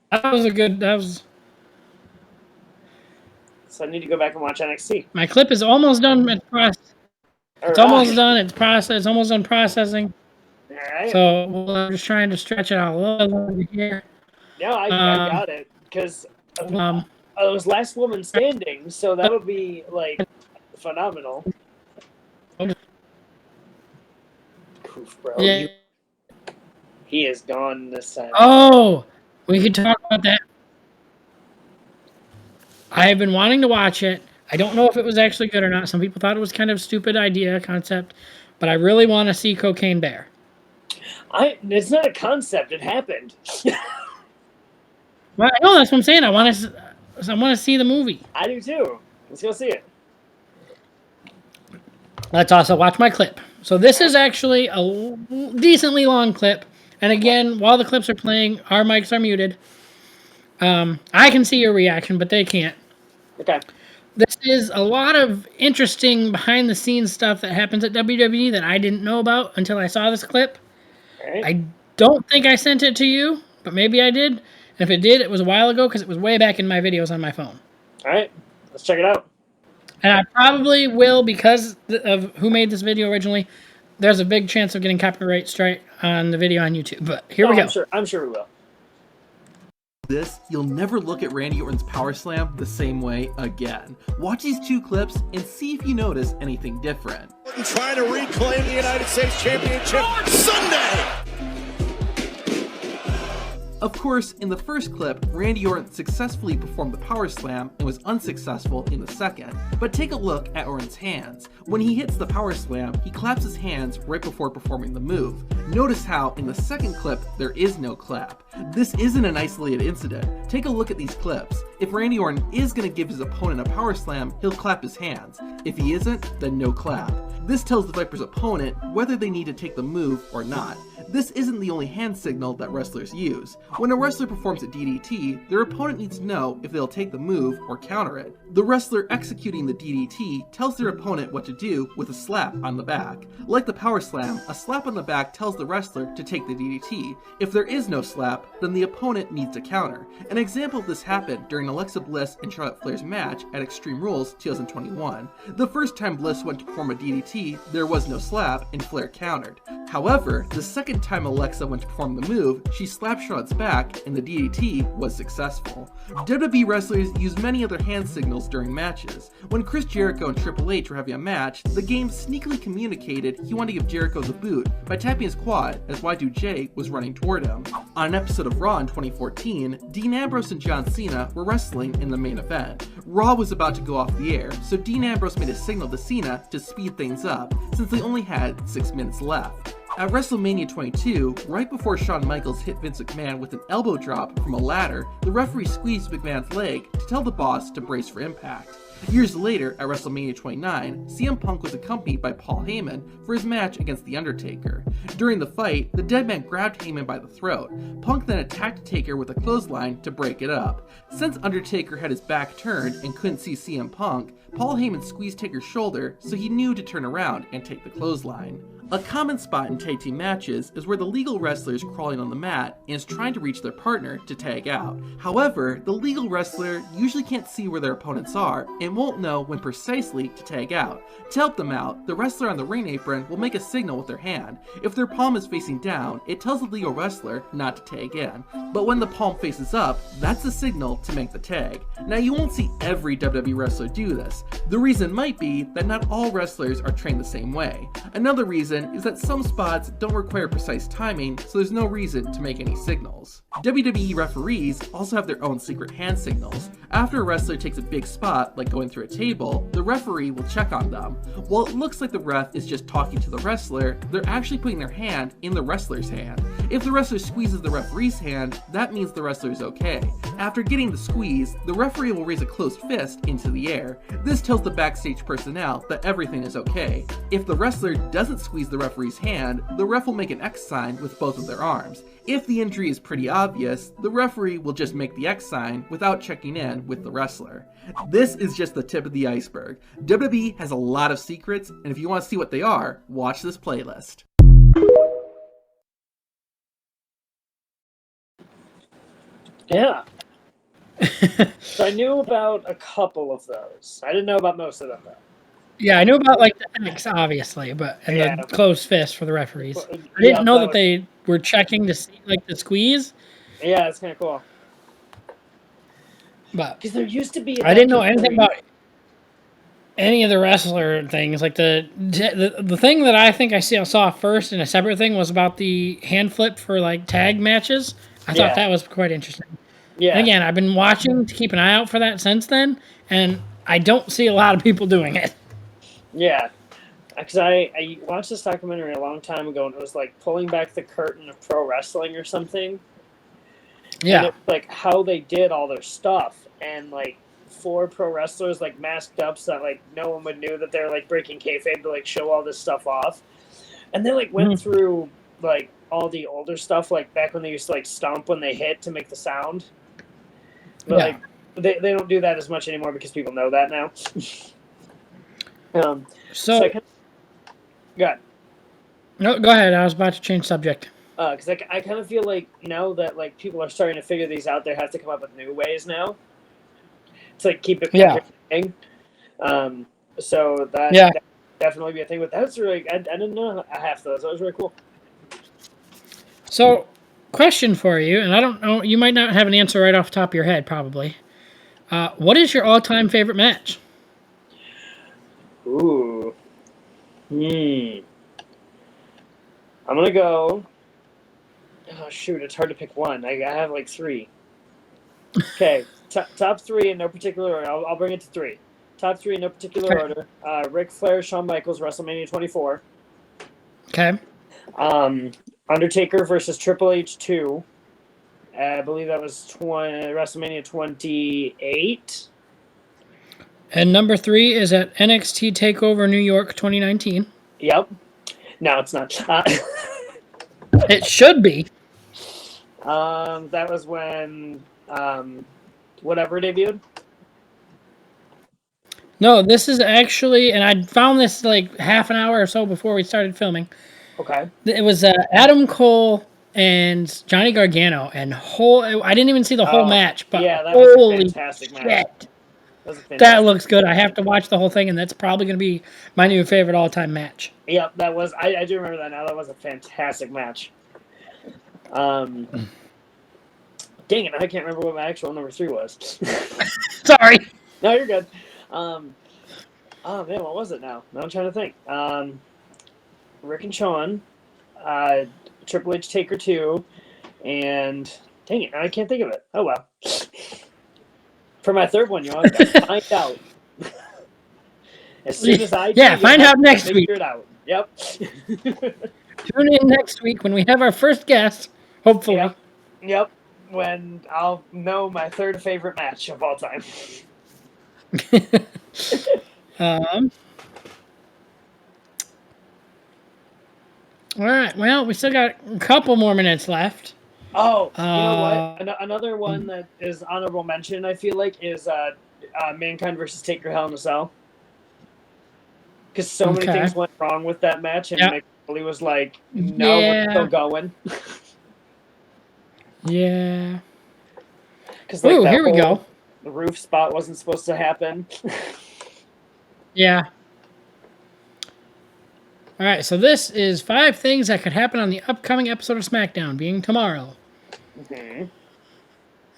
So I need to go back and watch NXT. My clip is almost done. It's almost done. It's almost done processing. All right. So I'm just trying to stretch it out a little longer here. No, I got it. Because I was last woman standing, so that would be, like, phenomenal. Oof, bro. Yeah. He is gone this time. Oh, we could talk about that. I have been wanting to watch it. I don't know if it was actually good or not. Some people thought it was kind of a stupid concept, but I really want to see Cocaine Bear. It's not a concept. It happened. Well, I know, that's what I'm saying. I want to see the movie. I do too. Let's go see it. Let's also watch my clip. So this is actually a decently long clip. And again, while the clips are playing, our mics are muted. I can see your reaction, but they can't. Okay. This is a lot of interesting behind-the-scenes stuff that happens at WWE that I didn't know about until I saw this clip. All right. I don't think I sent it to you, but maybe I did. And if it did, it was a while ago because it was way back in my videos on my phone. All right. Let's check it out. And I probably will, because of who made this video originally, there's a big chance of getting copyright strike on the video on YouTube. But here we go. I'm sure we will. This, you'll never look at Randy Orton's Power Slam the same way again. Watch these two clips and see if you notice anything different. Orton trying to reclaim the United States Championship Sunday. Of course, in the first clip, Randy Orton successfully performed the Power Slam and was unsuccessful in the second. But take a look at Orton's hands. When he hits the Power Slam, he claps his hands right before performing the move. Notice how, in the second clip, there is no clap. This isn't an isolated incident. Take a look at these clips. If Randy Orton is going to give his opponent a Power Slam, he'll clap his hands. If he isn't, then no clap. This tells the Viper's opponent whether they need to take the move or not. This isn't the only hand signal that wrestlers use. When a wrestler performs a DDT, their opponent needs to know if they'll take the move or counter it. The wrestler executing the DDT tells their opponent what to do with a slap on the back. Like the Power Slam, a slap on the back tells the wrestler to take the DDT. If there is no slap, then the opponent needs to counter. An example of this happened during Alexa Bliss and Charlotte Flair's match at Extreme Rules 2021. The first time Bliss went to perform a DDT, there was no slap and Flair countered. However, the second second time Alexa went to perform the move, she slapped Charlotte's back, and the DDT was successful. WWE wrestlers use many other hand signals during matches. When Chris Jericho and Triple H were having a match, the game sneakily communicated he wanted to give Jericho the boot by tapping his quad as Y2J was running toward him. On an episode of Raw in 2014, Dean Ambrose and John Cena were wrestling in the main event. Raw was about to go off the air, so Dean Ambrose made a signal to Cena to speed things up, since they only had 6 minutes left. At WrestleMania 22, right before Shawn Michaels hit Vince McMahon with an elbow drop from a ladder, the referee squeezed McMahon's leg to tell the boss to brace for impact. Years later, at WrestleMania 29, CM Punk was accompanied by Paul Heyman for his match against The Undertaker. During the fight, the dead man grabbed Heyman by the throat. Punk then attacked Taker with a clothesline to break it up. Since Undertaker had his back turned and couldn't see CM Punk, Paul Heyman squeezed Taker's shoulder so he knew to turn around and take the clothesline. A common spot in tag team matches is where the legal wrestler is crawling on the mat and is trying to reach their partner to tag out. However, the legal wrestler usually can't see where their opponents are and won't know when precisely to tag out. To help them out, the wrestler on the ring apron will make a signal with their hand. If their palm is facing down, it tells the legal wrestler not to tag in. But when the palm faces up, that's the signal to make the tag. Now, you won't see every WWE wrestler do this. The reason might be that not all wrestlers are trained the same way. Another reason is that some spots don't require precise timing, so there's no reason to make any signals. WWE referees also have their own secret hand signals. After a wrestler takes a big spot, like going through a table, the referee will check on them. While it looks like the ref is just talking to the wrestler, they're actually putting their hand in the wrestler's hand. If the wrestler squeezes the referee's hand, that means the wrestler is okay. After getting the squeeze, the referee will raise a closed fist into the air. This tells the backstage personnel that everything is okay. If the wrestler doesn't squeeze the referee's hand, the ref will make an X sign with both of their arms. If the injury is pretty obvious, the referee will just make the X sign without checking in with the wrestler. This is just the tip of the iceberg. WWE has a lot of secrets, and if you want to see what they are, watch this playlist. Yeah. So I knew about a couple of those. I didn't know about most of them, though. Yeah, I knew about like the X, obviously, but and Yeah. the closed fist for the referees. Well, I didn't know that was- they were checking to see like the squeeze, Yeah, that's kind of cool. but Because there used to be. I didn't know anything about any of the wrestler things. Like the thing that I think I saw first in a separate thing was about the hand flip for like tag matches. I Yeah. thought that was quite interesting. Yeah. And again, I've been watching to keep an eye out for that since then, and I don't see a lot of people doing it. Yeah. Because I watched this documentary a long time ago, and it was like pulling back the curtain of pro wrestling or something. And Yeah, it, like how they did all their stuff, and like 4 pro wrestlers like masked up so that like no one would know that they're like breaking kayfabe to like show all this stuff off, and they like went through like all the older stuff, like back when they used to like stomp when they hit to make the sound. But Yeah. like they don't do that as much anymore because people know that now. So I got. no, go ahead. I was about to change subject. Because I kind of feel like now that like people are starting to figure these out, they have to come up with new ways now to like keep it entertaining. So that that definitely be a thing. But that's really I didn't know half those. That was really cool. So, question for you, and I don't know, you might not have an answer right off the top of your head, probably. What is your all-time favorite match? Ooh. I'm gonna go. Oh shoot! It's hard to pick one. I have like 3. Okay, top 3 in no particular order. I'll bring it to 3. Top 3 in no particular order. Ric Flair, Shawn Michaels, WrestleMania 24. Okay. Undertaker versus Triple H 2. I believe that was WrestleMania 28. And number 3 is at NXT TakeOver New York 2019. Yep. No, it's not. It should be. That was when whatever debuted. No, this is actually, and I found this like half an hour or so before we started filming. Okay. It was Adam Cole and Johnny Gargano, and I didn't even see the whole match, but yeah, that was a holy fantastic match. shit. That looks good. I have to watch the whole thing, and that's probably going to be my new favorite all-time match. Yep, that was. I do remember that now. That was a fantastic match. Dang it, I can't remember what my actual number 3 was. Sorry. No, you're good. Oh man, what was it now? Now I'm trying to think. Rick and Sean, Triple H Taker 2, and dang it, I can't think of it. Oh well. For my third one, you all gotta find out. As soon as I do, Yeah, you'll find have out to next figure week. it out. Yep. Tune in next week when we have our first guest, hopefully. Yep. When I'll know my third favorite match of all time. All right. Well, we still got a couple more minutes left. Oh, you know what? Another one that is honorable mention, I feel like, is Mankind versus Taker Hell in a Cell. Because so many things went wrong with that match, and Mick Foley was like, no, we're still going. Yeah. Because like, here we go. The roof spot wasn't supposed to happen. Yeah. All right, so this is 5 things that could happen on the upcoming episode of SmackDown, being tomorrow. Mm-hmm.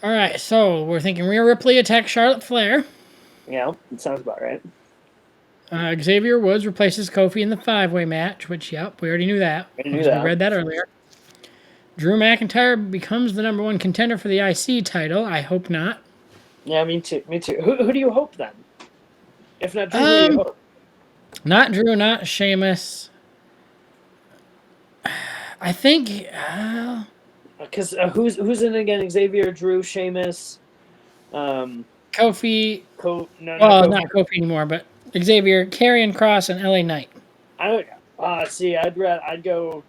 All right, so we're thinking Rhea Ripley attacks Charlotte Flair. Yeah, that sounds about right. Xavier Woods replaces Kofi in the 5-way match, which, yep, we already knew that. We read that earlier. Drew McIntyre becomes the number 1 contender for the IC title. I hope not. Yeah, me too. Me too. Who do you hope then? If not Drew, who do you hope? Not Drew, not Sheamus. I think... Because who's in again? Xavier, Drew, Sheamus, Kofi. Kofi. Not Kofi anymore, but Xavier, Karrion Kross, and LA Knight. See, I'd go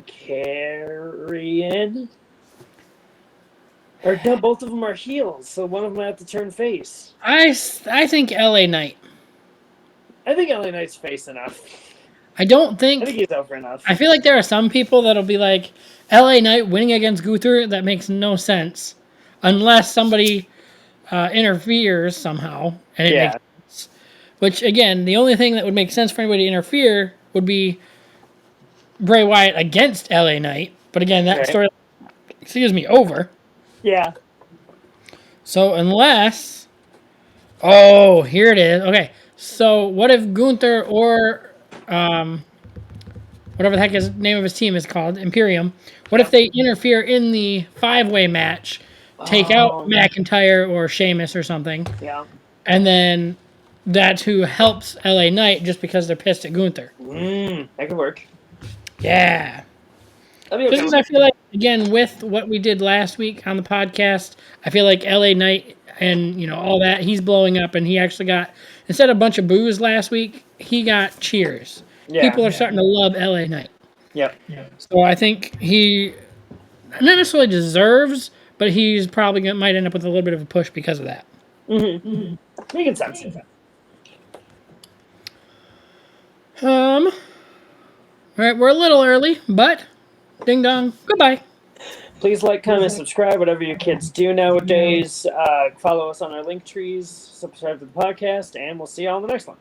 Karrion. Or no, both of them are heels, so one of them have to turn face. I think LA Knight. I think LA Knight's face enough. I think he's over enough. I feel like there are some people that'll be like, LA Knight winning against Gunther, that makes no sense. Unless somebody interferes somehow. And it makes sense. Which, again, the only thing that would make sense for anybody to interfere would be Bray Wyatt against LA Knight. But again, that story, over. Yeah. So unless... Oh, here it is. Okay. So what if Gunther or... whatever the heck his name of his team is called, Imperium. What if they interfere in the 5-way match, take out McIntyre or Sheamus or something? Yeah. And then that's who helps LA Knight just because they're pissed at Gunther. That could work. Yeah. Just because I feel like, again, with what we did last week on the podcast, I feel like LA Knight and, all that, he's blowing up, and he actually got, instead of a bunch of boos last week, he got cheers. Yeah, people are starting to love LA Knight. Yep. So I think he not necessarily deserves, but he's probably might end up with a little bit of a push because of that. Mm-hmm. Making sense. All right, we're a little early, but ding dong, goodbye. Please like, comment, subscribe, whatever your kids do nowadays. Follow us on our link trees, subscribe to the podcast, and we'll see you all in the next one.